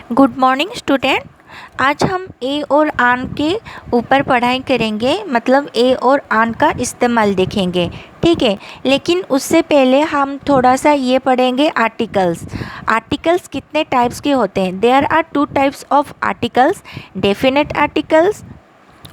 Good morning student. आज हम ए और आन के ऊपर पढ़ाई करेंगे, मतलब ए और आन का इस्तेमाल देखेंगे। ठीक है, लेकिन उससे पहले हम थोड़ा सा ये पढ़ेंगे आर्टिकल्स। आर्टिकल्स कितने टाइप्स के होते हैं? There are two types of articles, definite articles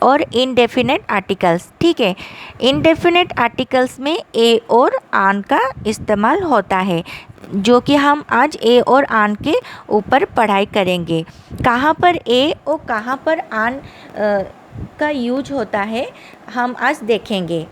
और इनडेफिनेट आर्टिकल्स। ठीक है, इनडेफिनेट आर्टिकल्स में ए और आन का इस्तेमाल होता है, जो कि हम आज ए और आन के ऊपर पढ़ाई करेंगे। कहाँ पर ए और कहाँ पर आन का यूज होता है हम आज देखेंगे।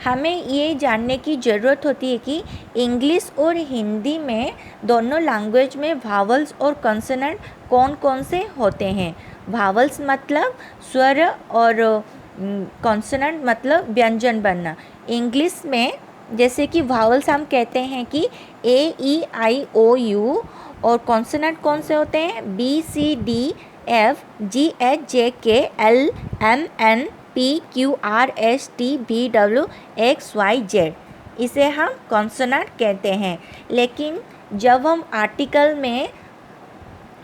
हमें ये जानने की ज़रूरत होती है कि इंग्लिश और हिंदी में दोनों लैंग्वेज में वावल्स और कॉन्सोनेंट कौन कौन से होते हैं। वावल्स मतलब स्वर और कॉन्सोनेंट मतलब व्यंजन बनना। इंग्लिश में जैसे कि वावल्स हम कहते हैं कि ए ई आई ओ यू, और कॉन्सोनेंट कौन से होते हैं? B C D F G H J K L M N P Q R S T V W X Y Z. इसे हम कॉन्सोनेंट कहते हैं। लेकिन जब हम आर्टिकल में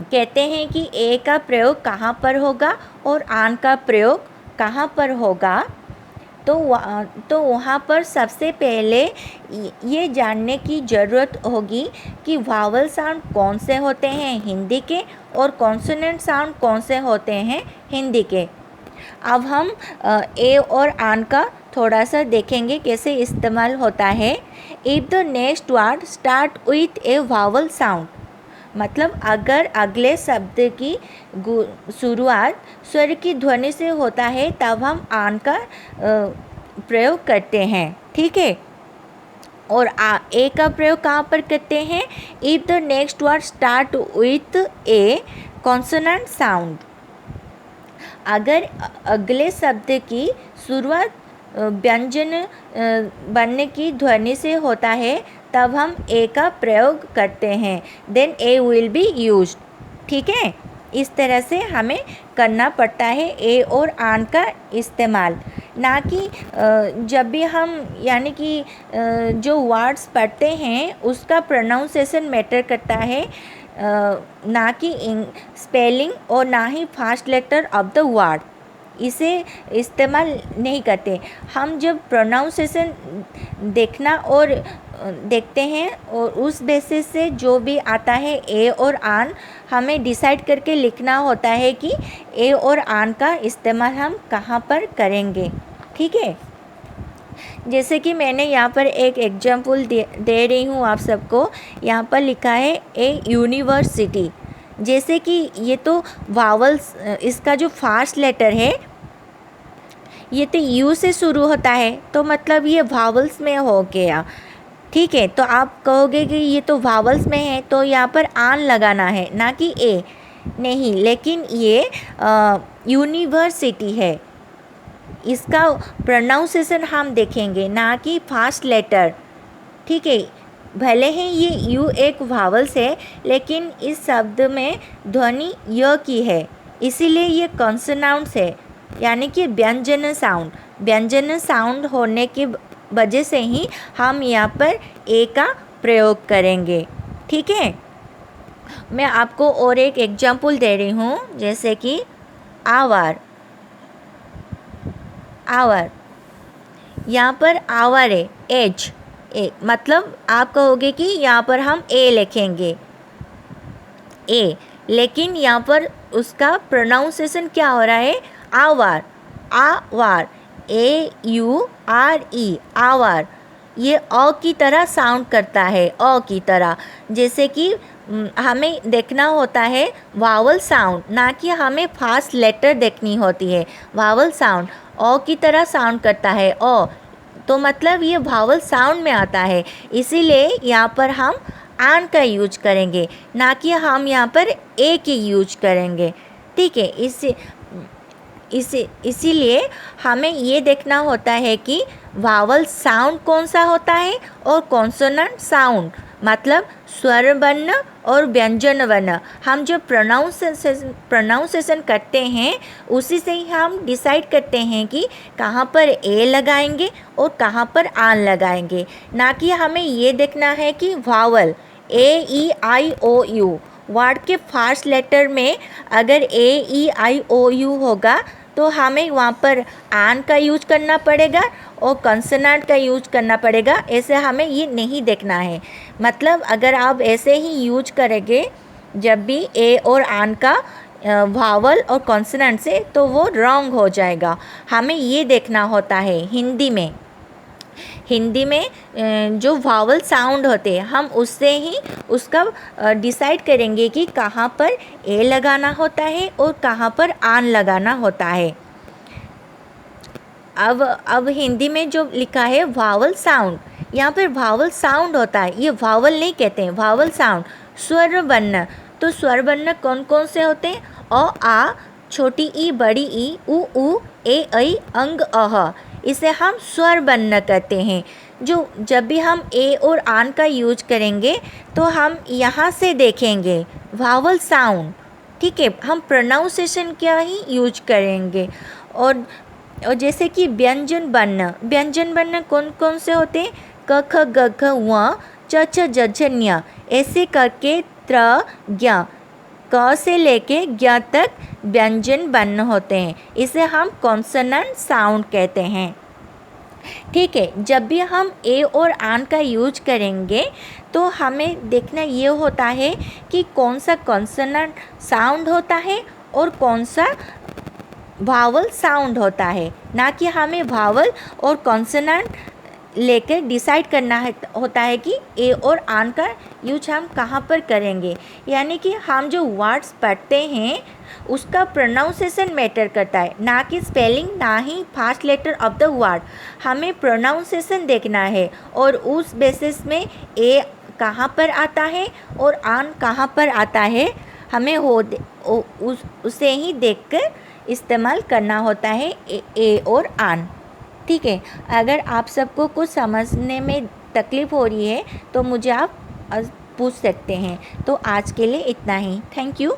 कहते हैं कि ए का प्रयोग कहाँ पर होगा और आन का प्रयोग कहाँ पर होगा, तो वहाँ पर सबसे पहले ये जानने की ज़रूरत होगी कि वावल साउंड कौन से होते हैं हिंदी के, और कॉन्सोनेंट साउंड कौन से होते हैं हिंदी के। अब हम ए और आन का थोड़ा सा देखेंगे कैसे इस्तेमाल होता है। If the next word start with A vowel sound, मतलब अगर अगले शब्द की शुरुआत स्वर की ध्वनि से होता है तब हम आन का प्रयोग करते हैं। ठीक है, और ए का प्रयोग कहाँ पर करते हैं? If the next word start with A consonant sound, अगर अगले शब्द की शुरुआत व्यंजन बनने की ध्वनि से होता है तब हम ए का प्रयोग करते हैं। Then a will be used. ठीक है, इस तरह से हमें करना पड़ता है ए और आन का इस्तेमाल। ना कि जब भी हम यानी कि जो वर्ड्स पढ़ते हैं उसका प्रोनाउंसिएशन मैटर करता है, ना कि स्पेलिंग और ना ही first letter of the word. इसे इस्तेमाल नहीं करते हम। जब प्रोनाउंसिएशन देखना और देखते हैं और उस बेसिस से जो भी आता है ए और आन हमें डिसाइड करके लिखना होता है कि ए और आन का इस्तेमाल हम कहाँ पर करेंगे। ठीक है, जैसे कि मैंने यहाँ पर एक एग्जाम्पल दे रही हूँ आप सबको। यहाँ पर लिखा है ए यूनिवर्सिटी। जैसे कि ये तो वावल्स, इसका जो फास्ट लेटर है ये तो यू से शुरू होता है, तो मतलब ये वावल्स में हो गया। ठीक है, तो आप कहोगे कि ये तो वावल्स में है तो यहाँ पर आन लगाना है ना कि ए। नहीं, लेकिन ये यूनिवर्सिटी है, इसका प्रोनाउंसिएशन हम देखेंगे ना कि फास्ट लेटर। ठीक है, भले ही ये यू एक वावल्स है लेकिन इस शब्द में ध्वनि य की है, इसीलिए ये कॉन्सोनेंट्स है, यानी कि व्यंजन साउंड। व्यंजन साउंड होने की वजह से ही हम यहाँ पर ए का प्रयोग करेंगे। ठीक है, मैं आपको और एक एग्जाम्पल दे रही हूँ, जैसे कि आवर। आवर, यहाँ पर आवर है एच ए, मतलब आप कहोगे कि यहाँ पर हम ए लिखेंगे ए, लेकिन यहाँ पर उसका प्रोनाउंसिएशन क्या हो रहा है? आवार। आवार, ए यू आर ई, आवार। ये अ की तरह साउंड करता है, अ की तरह। जैसे कि हमें देखना होता है वावल साउंड, ना कि हमें फास्ट लेटर देखनी होती है। वावल साउंड अ की तरह साउंड करता है, अ, तो मतलब ये वावल साउंड में आता है, इसीलिए यहाँ पर हम आन का यूज करेंगे, ना कि हम यहाँ पर ए की यूज करेंगे। ठीक है, इसीलिए हमें ये देखना होता है कि वावल साउंड कौन सा होता है और कॉन्सोनेंट साउंड, मतलब स्वर वर्ण और व्यंजन वर्ण। हम जो प्रोनाउंसिएशन करते हैं उसी से ही हम डिसाइड करते हैं कि कहाँ पर ए लगाएंगे और कहाँ पर आन लगाएंगे। ना कि हमें ये देखना है कि vowel A E I O U word के फर्स्ट लेटर में अगर AEIOU होगा तो हमें वहाँ पर आन का यूज करना पड़ेगा और कंसोनेंट का यूज करना पड़ेगा। ऐसे हमें ये नहीं देखना है। मतलब अगर आप ऐसे ही यूज करेंगे जब भी ए और आन का वावल और कॉन्सोनेंट से, तो वो रॉन्ग हो जाएगा। हमें ये देखना होता है। हिंदी में जो वावल साउंड होते हैं हम उससे ही उसका डिसाइड करेंगे कि कहाँ पर ए लगाना होता है और कहाँ पर आन लगाना होता है। अब हिंदी में जो लिखा है वावल साउंड, यहाँ पर वावल साउंड होता है, ये वावल नहीं कहते हैं, वावल साउंड। स्वर वर्ण, तो स्वर वर्ण कौन कौन से होते हैं? अ आ, छोटी ई, बड़ी ई, उ ए ऐ, अंग अह, इसे हम स्वर वर्ण कहते हैं। जब भी हम ए और आन का यूज करेंगे तो हम यहाँ से देखेंगे वावल साउंड, ठीक है। हम प्रोनाउंसिएशन क्या ही यूज करेंगे। और जैसे कि व्यंजन वर्ण कौन कौन से होते हैं? क ख ग घ व, च छ ज झ ञ, ऐसे करके त्र ज्ञ, क से लेके ज्ञ तक व्यंजन वर्ण होते हैं। इसे हम कॉन्सोनेंट साउंड कहते हैं, ठीक है। जब भी हम ए और आन का यूज करेंगे तो हमें देखना ये होता है कि कौन सा कॉन्सोनेंट साउंड होता है और कौन सा वावल साउंड होता है, ना कि हमें वावल और कॉन्सोनेंट लेकर डिसाइड करना होता है कि ए और आन का यूज हम कहाँ पर करेंगे। यानी कि हम जो वर्ड्स पढ़ते हैं उसका प्रोनाउंसिएशन मैटर करता है, ना कि स्पेलिंग, ना ही first letter of the word. हमें प्रोनाउंसिएशन देखना है और उस बेसिस में ए कहाँ पर आता है और आन कहाँ पर आता है, हमें उसे ही देखकर इस्तेमाल करना होता है ए और आन, ठीक है। अगर आप सबको कुछ समझने में तकलीफ़ हो रही है तो मुझे आप पूछ सकते हैं। तो आज के लिए इतना ही। Thank you.